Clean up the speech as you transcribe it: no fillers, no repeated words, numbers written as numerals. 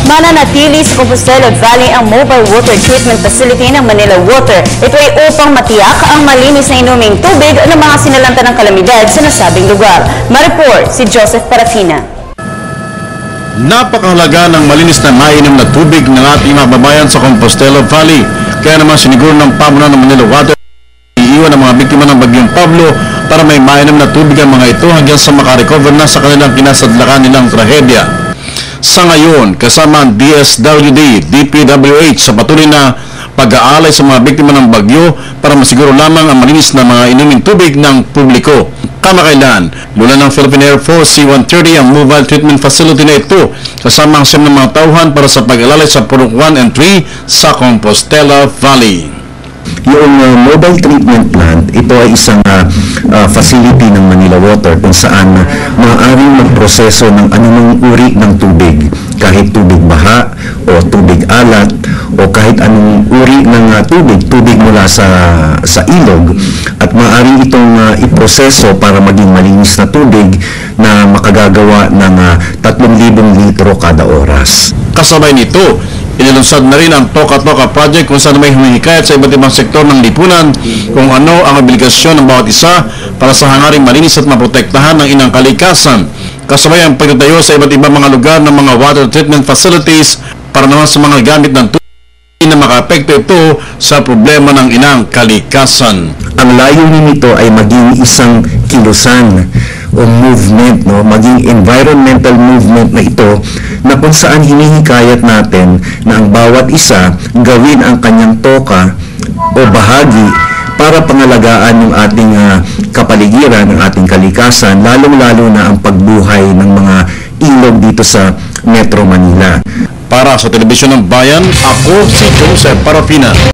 Mananatili sa Compostela Valley ang Mobile Water Treatment Facility ng Manila Water. Ito ay upang matiyak ang malinis na inuming tubig ng mga sinalanta ng kalamidad sa nasabing lugar. Mareport si Joseph Parafina. Napakahalaga ng malinis na mainom na tubig ng ating mga babayan sa Compostela Valley. Kaya naman siniguro ng pamunuan ng Manila Water iiwan ang mga biktima ng Bagyong Pablo para may mainom na tubig ang mga ito hanggang sa makarecover na sa kanilang kinasadlakan nilang trahedya. Sa ngayon, kasama ang DSWD, DPWH sa patuloy na pag-aalay sa mga biktima ng bagyo para masiguro lamang ang malinis na mga inuming tubig ng publiko. Kamakailan, lula ng Philippine Air Force C-130 ang mobile treatment facility na ito kasama ang siyam ng mga tauhan para sa pag-alalay sa Purok 1 and 3 sa Compostela Valley. Yung mobile treatment plant, ito ay isang facility ng Manila Water kung saan maaaring magproseso ng anumang uri ng tubig, kahit tubig baha o tubig alat o kahit anong uri ng tubig mula sa ilog, at maaaring itong iproseso para maging malinis na tubig na makagagawa ng 3,000 litro kada oras. Kasabay nito, inilunsad na rin ang Toka-Toka Project kung saan may humihikayat sa iba't ibang sektor ng lipunan kung ano ang obligasyon ng bawat isa para sa hangaring malinis at maprotektahan ng inang kalikasan. Kasabay ang pagtatayo sa iba't ibang mga lugar ng mga water treatment facilities para naman sa mga gamit ng tubig na makaapekto ito sa problema ng inang kalikasan. Ang layunin nito ay maging isang kilusan o movement, maging environmental movement na ito na kung saan hinihikayat natin na ang bawat isa gawin ang kanyang toka o bahagi para pangalagaan yung ating kapaligiran, ng ating kalikasan, lalong-lalo na ang pagbuhay ng mga ilog dito sa Metro Manila. Para sa Telebisyon ng Bayan, ako si Joseph Parafina.